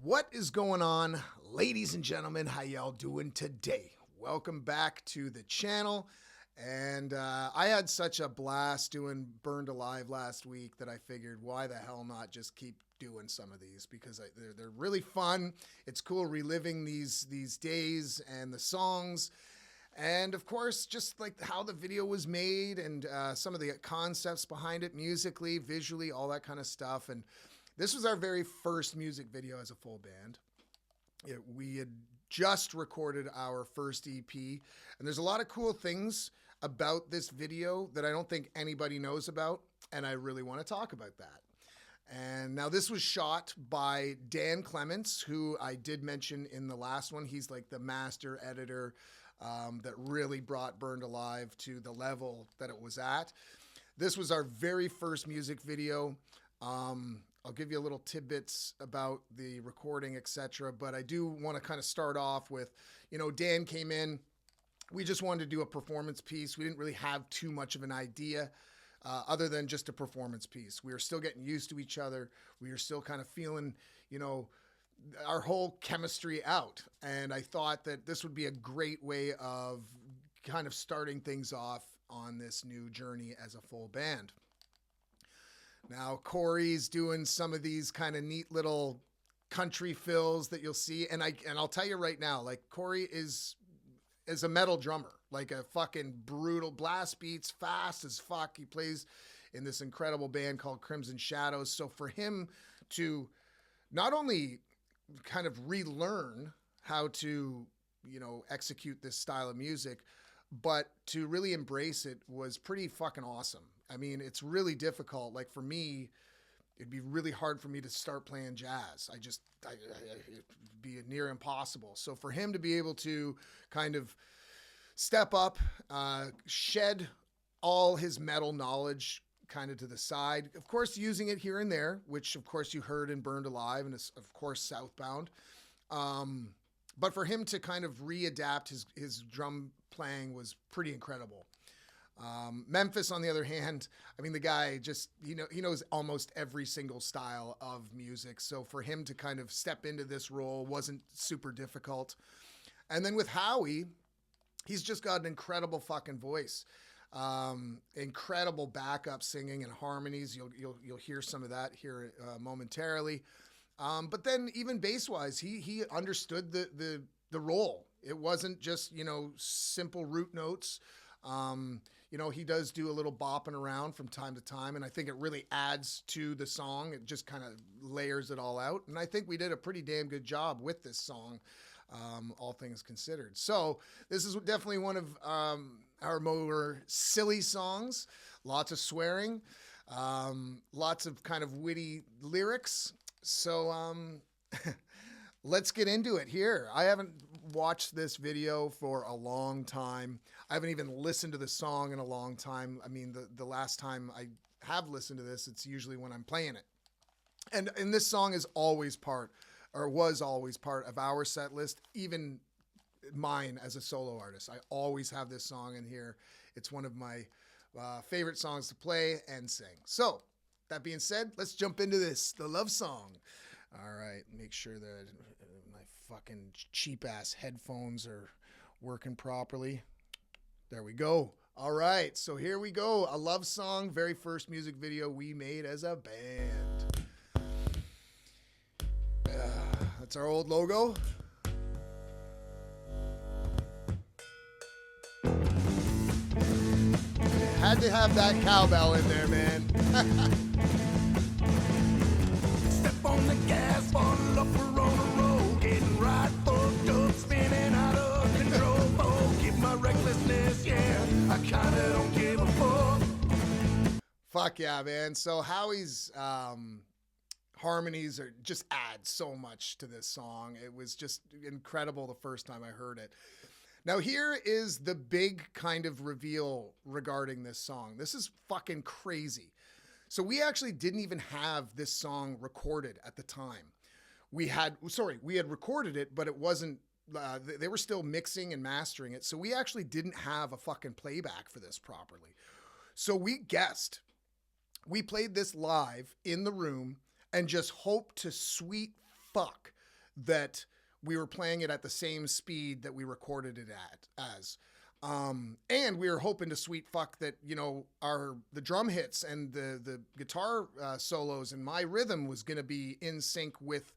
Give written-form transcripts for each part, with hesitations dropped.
What is going on, ladies and gentlemen? How y'all doing today? Welcome back to the channel. And I had such a blast doing Burned Alive last week that I figured, why the hell not just keep doing some of these, because they're really fun. It's cool reliving these days and the songs. And of course, just like how the video was made and some of the concepts behind it, musically, visually, all that kind of stuff. And this was our very first music video as a full band. We had just recorded our first EP, and there's a lot of cool things about this video that I don't think anybody knows about, and I really want to talk about that. And now this was shot by Dan Clements, who I did mention in the last one. He's like the master editor that really brought Burned Alive to the level that it was at. This was our very first music video. I'll give you a little tidbits about the recording, etc. But I do want to kind of start off with, Dan came in. We just wanted to do a performance piece. We didn't really have too much of an idea other than just a performance piece. We were still getting used to each other. We were still kind of feeling, our whole chemistry out. And I thought that this would be a great way of kind of starting things off on this new journey as a full band. Now, Corey's doing some of these kind of neat little country fills that you'll see. And I'll tell you right now, like, Corey is a metal drummer, like a fucking brutal blast beats, fast as fuck. He plays in this incredible band called Crimson Shadows. So for him to not only kind of relearn how to, execute this style of music, but to really embrace it was pretty fucking awesome. I mean, it's really difficult. Like for me, it'd be really hard for me to start playing jazz. It'd be near impossible. So for him to be able to kind of step up, shed all his metal knowledge kind of to the side, of course, using it here and there, which of course you heard in Burned Alive and of course Southbound. But for him to kind of readapt his drum playing was pretty incredible. Memphis, on the other hand, I mean, the guy just, he knows almost every single style of music. So for him to kind of step into this role wasn't super difficult. And then with Howie, he's just got an incredible fucking voice. Incredible backup singing and harmonies. You'll hear some of that here momentarily. But then even bass-wise, he understood the role. It wasn't just, simple root notes. He does do a little bopping around from time to time, and I think it really adds to the song. It just kind of layers it all out. And I think we did a pretty damn good job with this song, all things considered. So this is definitely one of our more silly songs. Lots of swearing, lots of kind of witty lyrics. So let's get into it here. I haven't watched this video for a long time. I haven't even listened to the song in a long time. I mean, the last time I have listened to this, it's usually when I'm playing it. And this song is always was always part of our set list, even mine as a solo artist. I always have this song in here. It's one of my favorite songs to play and sing. So that being said, let's jump into this, the love song. All right, make sure that my fucking cheap ass headphones are working properly. There we go. All right, so here we go. A love song, very first music video we made as a band. That's our old logo. Had to have that cowbell in there, man. Step on the gas, bottle up, we're on a roll, getting right fucked up, spinning out of control. Forgive my recklessness, yeah, I kinda don't give a fuck. Fuck yeah, man. So Howie's harmonies just add so much to this song. It was just incredible the first time I heard it. Now here is the big kind of reveal regarding this song. This is fucking crazy. So we actually didn't even have this song recorded at the time. We had recorded it, but it wasn't, they were still mixing and mastering it. So we actually didn't have a fucking playback for this properly. So we guessed. We played this live in the room and just hoped to sweet fuck that we were playing it at the same speed that we recorded it as. And we were hoping to sweet fuck that, you know, the drum hits and the guitar solos and my rhythm was going to be in sync with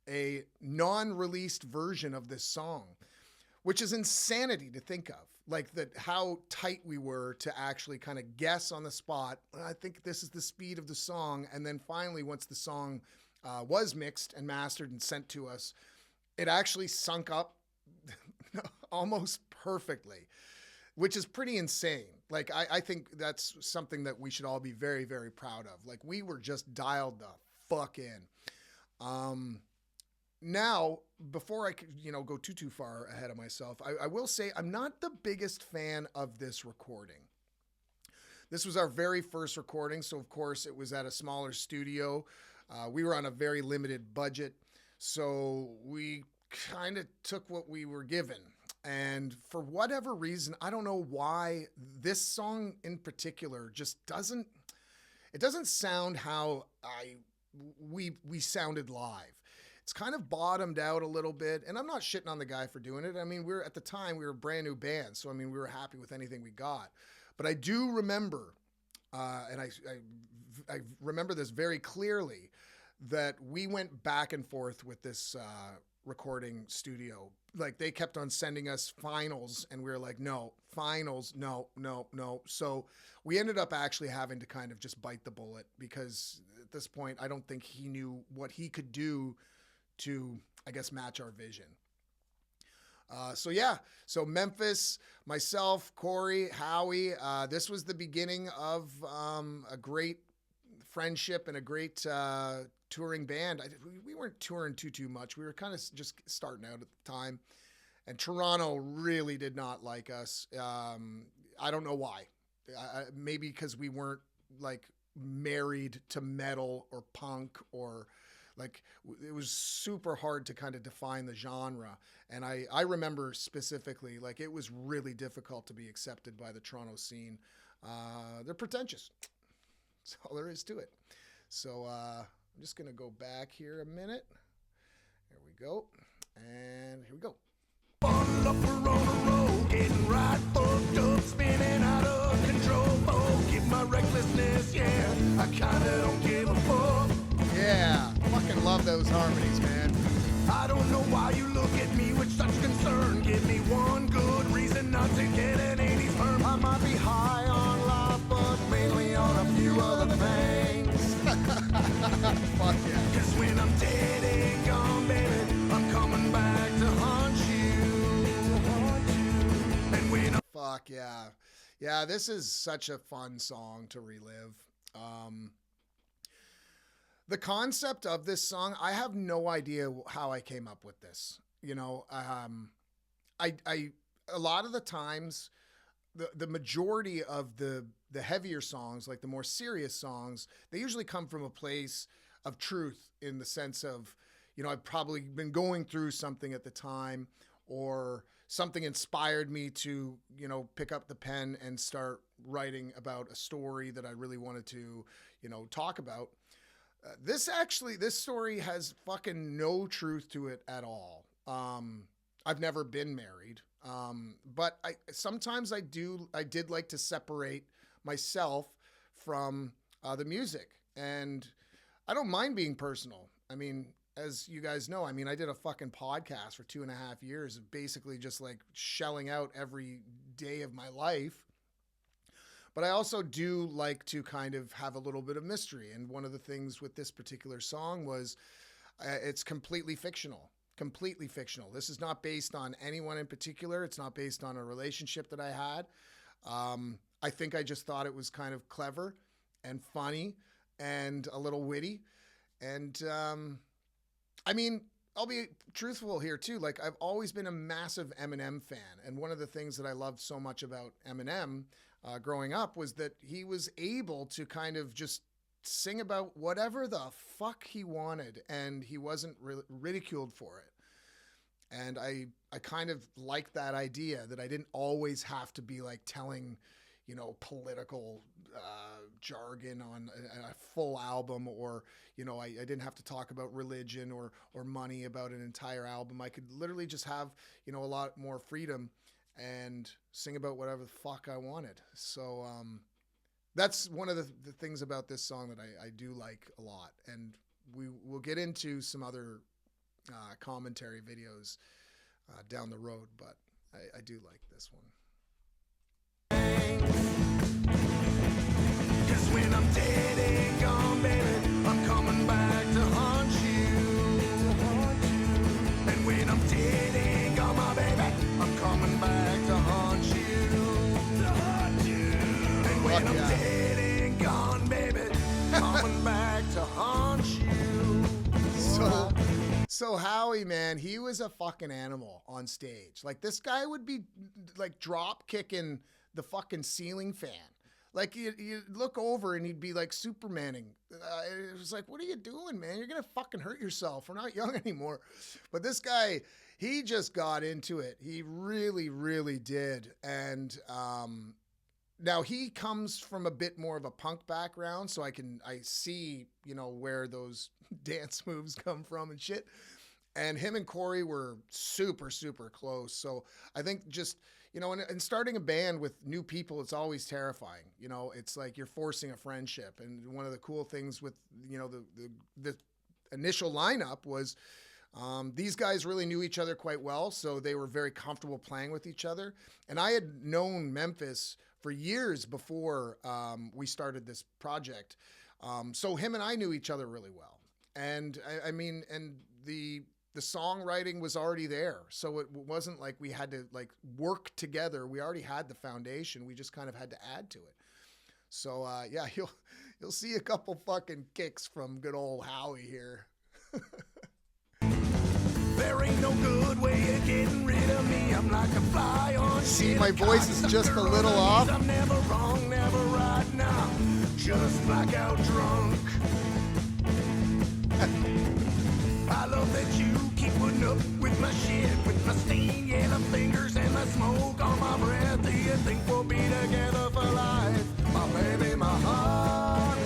a non-released version of this song, which is insanity to think of. Like that, how tight we were to actually kind of guess on the spot. I think this is the speed of the song. And then finally, once the song was mixed and mastered and sent to us, it actually sunk up almost perfectly, which is pretty insane. Like, I think that's something that we should all be very, very proud of. Like, we were just dialed the fuck in. Now, before I could, you know, go too far ahead of myself, I will say I'm not the biggest fan of this recording. This was our very first recording, so of course it was at a smaller studio. We were on a very limited budget, so we kind of took what we were given. And for whatever reason, I don't know why this song in particular just doesn't sound how we sounded live. It's kind of bottomed out a little bit, and I'm not shitting on the guy for doing it. I mean, at the time we were a brand new band, so I mean, we were happy with anything we got. But I do remember, and I remember this very clearly, that we went back and forth with this recording studio. Like, they kept on sending us finals, and we were like, no, finals, no. So we ended up actually having to kind of just bite the bullet, because at this point, I don't think he knew what he could do to, I guess, match our vision. So Memphis, myself, Corey, Howie, this was the beginning of a great friendship and a great touring band. We weren't touring too much. We were kind of just starting out at the time. And Toronto really did not like us. I don't know why. Maybe because we weren't like married to metal or punk, or like it was super hard to kind of define the genre. And I remember specifically, like, it was really difficult to be accepted by the Toronto scene. They're pretentious. That's all there is to it. So I'm just going to go back here a minute. There we go. And here we go. Bundled up, we're on a roll, getting right fucked up, spinning out of control. Forgive my recklessness, yeah, I kinda don't give a fuck. Yeah, fucking love those harmonies, man. I don't know why you look at me with such concern. Give me one good reason not to get an 80s perm. I might be high on life, but mainly on a few other things. Fuck yeah. Cause when I'm dead and gone, baby, I'm coming back to haunt you. And when I'm Fuck yeah. Yeah, this is such a fun song to relive. The concept of this song, I have no idea how I came up with this. You know, I a lot of the times, the majority of the heavier songs, like the more serious songs, they usually come from a place of truth, in the sense of, you know, I've probably been going through something at the time, or something inspired me to, you know, pick up the pen and start writing about a story that I really wanted to, you know, talk about. This story has fucking no truth to it at all. I've never been married. But sometimes I did like to separate myself from the music, and I don't mind being personal. I mean, as you guys know, I mean, I did a fucking podcast for 2.5 years of basically just like shelling out every day of my life. But I also do like to kind of have a little bit of mystery. And one of the things with this particular song was it's completely fictional. Completely fictional. This is not based on anyone in particular. It's not based on a relationship that I had. I think I just thought it was kind of clever and funny and a little witty. And I mean, I'll be truthful here too. Like, I've always been a massive Eminem fan. And one of the things that I loved so much about Eminem growing up was that he was able to kind of just sing about whatever the fuck he wanted, and he wasn't ridiculed for it. And I kind of liked that idea, that I didn't always have to be like telling, you know, political jargon on a full album, or I didn't have to talk about religion or money about an entire album. I could literally just have a lot more freedom and sing about whatever the fuck I wanted. So that's one of the things about this song that I do like a lot, and we will get into some other commentary videos down the road, but I do like this one. Cause when I'm dead and gone, baby, I'm coming back to haunt you. And when I'm dead and gone, my baby, I'm coming back to haunt you. And when I'm dead and gone, baby, coming back to haunt you. So Howie, man, he was a fucking animal on stage. Like, this guy would be like drop kicking the fucking ceiling fan. Like, you look over and he'd be like Supermaning. It was like, what are you doing, man? You're going to fucking hurt yourself. We're not young anymore. But this guy, he just got into it. He really, really did. And now he comes from a bit more of a punk background, so I see, where those dance moves come from and shit. And him and Corey were super, super close. So I think just, and starting a band with new people, it's always terrifying. It's like you're forcing a friendship. And one of the cool things with, the initial lineup was these guys really knew each other quite well. So they were very comfortable playing with each other. And I had known Memphis for years before we started this project. So him and I knew each other really well. And and the songwriting was already there. So it wasn't like we had to work together. We already had the foundation. We just kind of had to add to it. So yeah, you'll see a couple fucking kicks from good old Howie here. There ain't no good way of getting rid of me. I'm like a fly on See, my voice is just a little off. I'm never wrong, never right now. Just blackout drunk. I love that you keep putting up with my shit, with my stained yellow fingers and the smoke on my breath. Do you think we'll be together for life? My baby, my honey.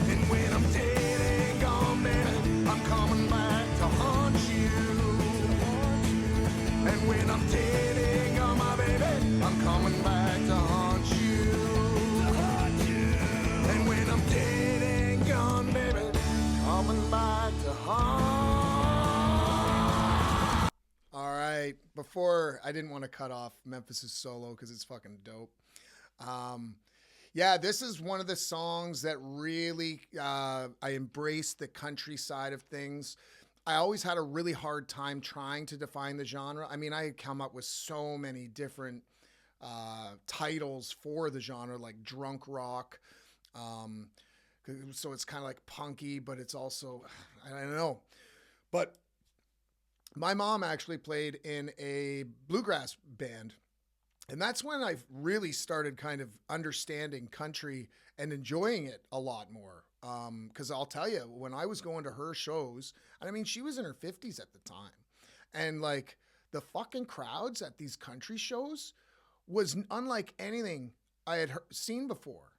And when I'm dead and gone, baby, I'm coming back to haunt you. And when I'm dead and gone, my baby, I'm coming back to haunt you. And when I'm dead and gone, baby, coming back to haunt. All right. Before, I didn't want to cut off Memphis's solo because it's fucking dope. Yeah, this is one of the songs that really, I embraced the country side of things. I always had a really hard time trying to define the genre. I mean, I had come up with so many different titles for the genre, like drunk rock. So it's kind of like punky, but it's also, I don't know. But my mom actually played in a bluegrass band. And that's when I really started kind of understanding country and enjoying it a lot more. Because I'll tell you, when I was going to her shows, and I mean, she was in her 50s at the time. And like the fucking crowds at these country shows was unlike anything I had seen before.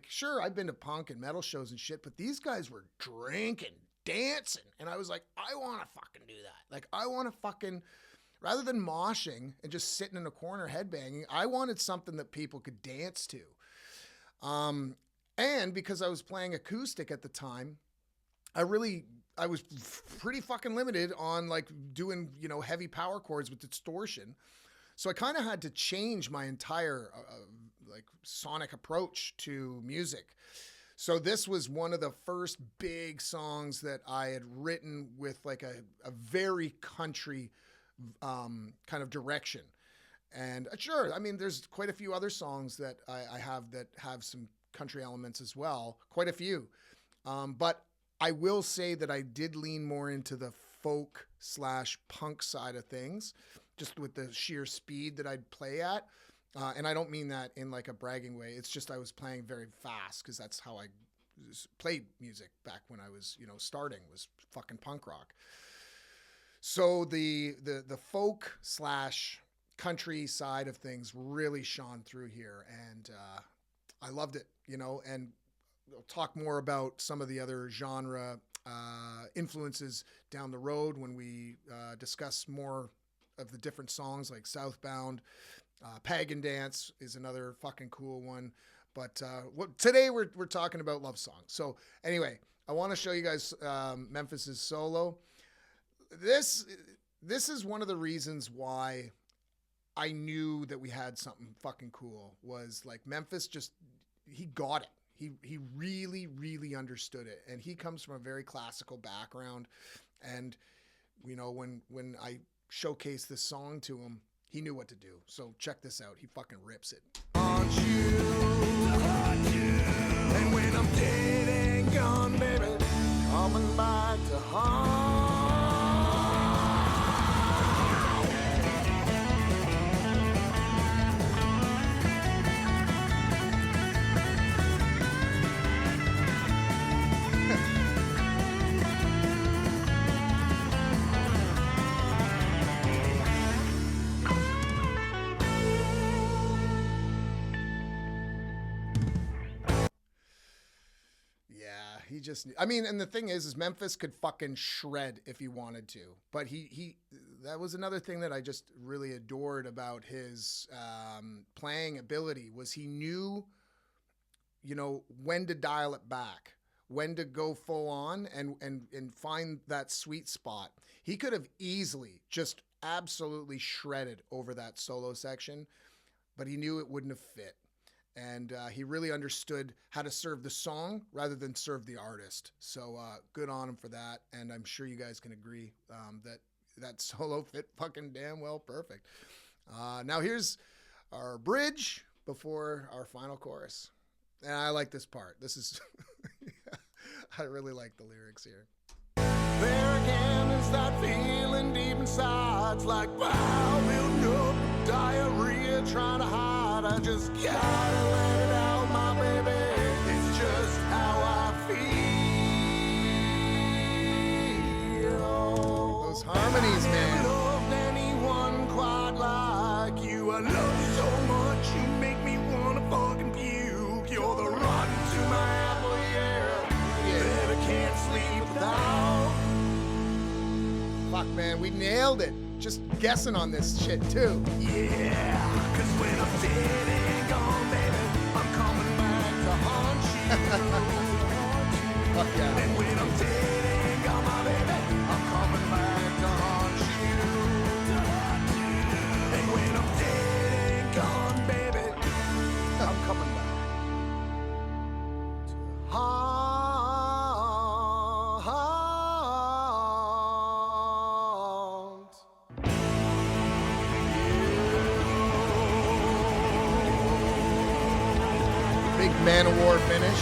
Sure, I've been to punk and metal shows and shit, but these guys were drinking, dancing. And I was like, I want to fucking do that. Like, I want to fucking, rather than moshing and just sitting in a corner headbanging, I wanted something that people could dance to. And because I was playing acoustic at the time, I was pretty fucking limited on like doing, heavy power chords with distortion. So I kind of had to change my entire sonic approach to music. So this was one of the first big songs that I had written with like a very country kind of direction. And sure, I mean, there's quite a few other songs that I have that have some country elements as well, quite a few. But I will say that I did lean more into the folk / punk side of things, just with the sheer speed that I'd play at. And I don't mean that in like a bragging way. It's just I was playing very fast because that's how I played music back when I was, starting, was fucking punk rock. So the folk / country side of things really shone through here. And I loved it, you know, and we'll talk more about some of the other genre influences down the road when we discuss more of the different songs like Southbound. Pagan Dance is another fucking cool one. But today we're talking about love songs. So anyway, I want to show you guys Memphis's solo. This is one of the reasons why I knew that we had something fucking cool. Was like Memphis he got it. He really, really understood it. And he comes from a very classical background. And, you know, when I showcased this song to him, he knew what to do. So check this out. He fucking rips it. Want you, and when I'm dead and gone, baby, coming back to haunt. I mean, and the thing is Memphis could fucking shred if he wanted to, but that was another thing that I just really adored about his playing ability was he knew, you know, when to dial it back, when to go full on and find that sweet spot. He could have easily just absolutely shredded over that solo section, but he knew it wouldn't have fit. And he really understood how to serve the song rather than serve the artist. So good on him for that. And I'm sure you guys can agree that solo fit fucking damn well perfect. Now here's our bridge before our final chorus. And I like this part. This is, I really like the lyrics here. There again is that feeling deep inside. It's like wow, building up diarrhea, trying to hide. I just gotta let it out, my baby. It's just how I feel. Those harmonies, man. I never loved anyone quite like you. I love you so much, you make me wanna fucking puke. You're the rotten to my apple, yeah. That I can't sleep without. Fuck, man, we nailed it. Just guessing on this shit, too. Yeah, cause when I'm dead and gone, baby, I'm coming back to haunt you. Fuck yeah. And when I'm dead and gone, my baby, I'm coming back to haunt you. And when I'm dead and gone, baby, I'm coming back to haunt. Big Man of War finish.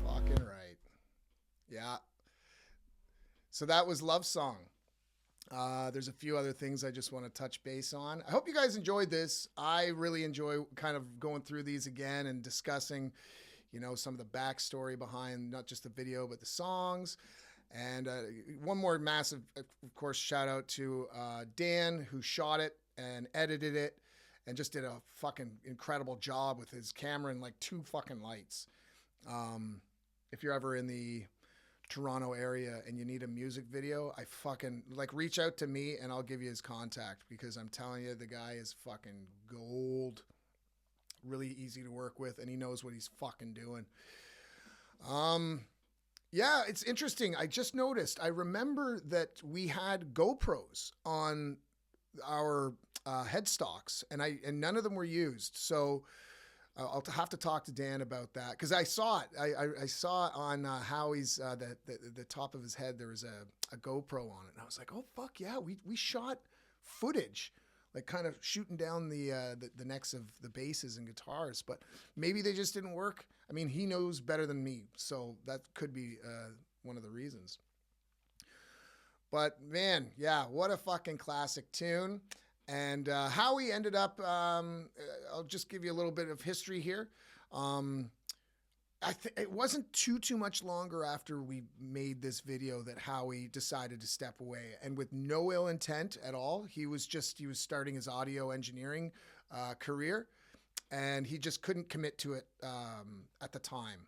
Fucking right. Yeah. So that was Love Song. There's a few other things I just want to touch base on. I hope you guys enjoyed this. I really enjoy kind of going through these again and discussing, you know, some of the backstory behind not just the video, but the songs. And one more massive, of course, shout out to Dan, who shot it and edited it and just did a fucking incredible job with his camera and like 2 fucking lights. If you're ever in the Toronto area and you need a music video, I fucking like reach out to me and I'll give you his contact because I'm telling you, the guy is fucking gold. Really easy to work with, and he knows what he's fucking doing. Yeah, it's interesting. I just noticed. I remember that we had GoPros on our headstocks, and none of them were used. So I'll have to talk to Dan about that because I saw it. I saw it on Howie's the top of his head. There was a GoPro on it, and I was like, oh fuck yeah, we shot footage. Like kind of shooting down the necks of the basses and guitars, but maybe they just didn't work. I mean, he knows better than me, so that could be one of the reasons. But man, yeah, what a fucking classic tune. And how we ended up, I'll just give you a little bit of history here. it wasn't too much longer after we made this video that Howie decided to step away, and with no ill intent at all. He was starting his audio engineering career, and he just couldn't commit to it at the time.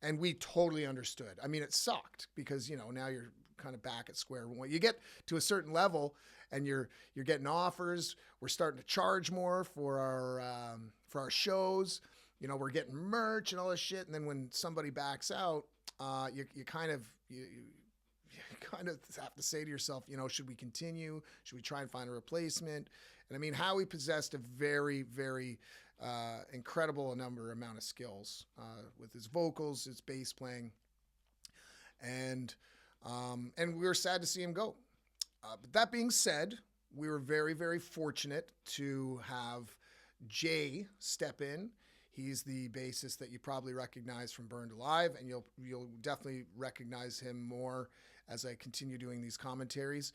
And we totally understood. I mean, it sucked because, you know, now you're kind of back at square one. You get to a certain level and you're getting offers. We're starting to charge more for our shows. You know, we're getting merch and all this shit. And then when somebody backs out, you kind of have to say to yourself, you know, should we continue? Should we try and find a replacement? And I mean, Howie possessed a very, very incredible amount of skills with his vocals, his bass playing, and we were sad to see him go. But that being said, we were very, very fortunate to have Jay step in. He's the bassist that you probably recognize from Burned Alive, and you'll definitely recognize him more as I continue doing these commentaries.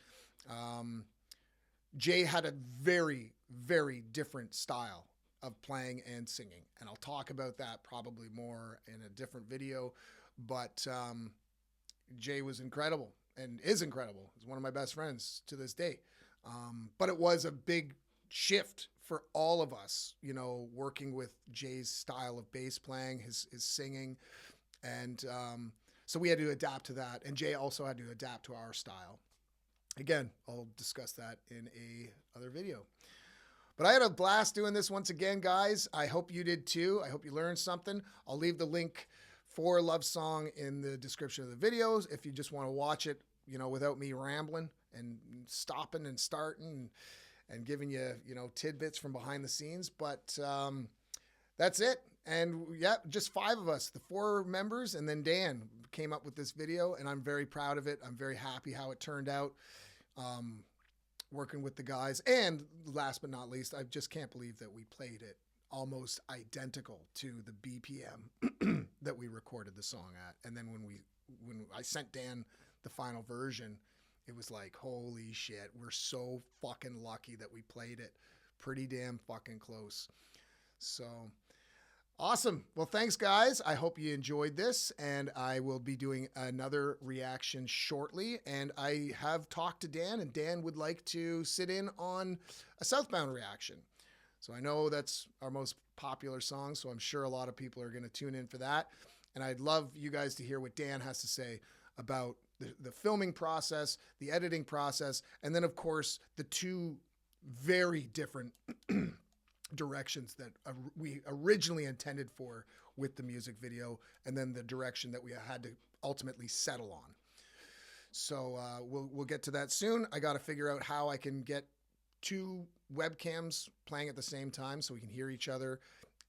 Jay had a very, very different style of playing and singing, and I'll talk about that probably more in a different video. But Jay was incredible and is incredible. He's one of my best friends to this day. But it was a big shift for all of us, you know, working with Jay's style of bass playing, his singing, and so we had to adapt to that, and Jay also had to adapt to our style. Again, I'll discuss that in a other video. But I had a blast doing this once again, guys. I hope you did too. I hope you learned something. I'll leave the link for Love Song in the description of the videos if you just want to watch it, you know, without me rambling and stopping and starting and giving you, you know, tidbits from behind the scenes. But that's it. And yeah, just 5 of us, the 4 members, and then Dan came up with this video, and I'm very proud of it. I'm very happy how it turned out. Working with the guys. And last but not least, I just can't believe that we played it almost identical to the BPM that we recorded the song at. And then when I sent Dan the final version, it was like, holy shit, we're so fucking lucky that we played it pretty damn fucking close. So awesome. Well, thanks, guys. I hope you enjoyed this, and I will be doing another reaction shortly. And I have talked to Dan, and Dan would like to sit in on a Southbound reaction. So I know that's our most popular song, so I'm sure a lot of people are going to tune in for that. And I'd love you guys to hear what Dan has to say about the filming process, the editing process, and then, of course, the 2 very different directions that we originally intended for with the music video, and then the direction that we had to ultimately settle on. So we'll get to that soon. I got to figure out how I can get 2 webcams playing at the same time so we can hear each other.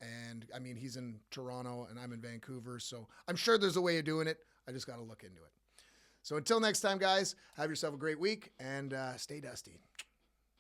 And I mean, he's in Toronto and I'm in Vancouver, so I'm sure there's a way of doing it. I just got to look into it. So until next time, guys, have yourself a great week and stay dusty.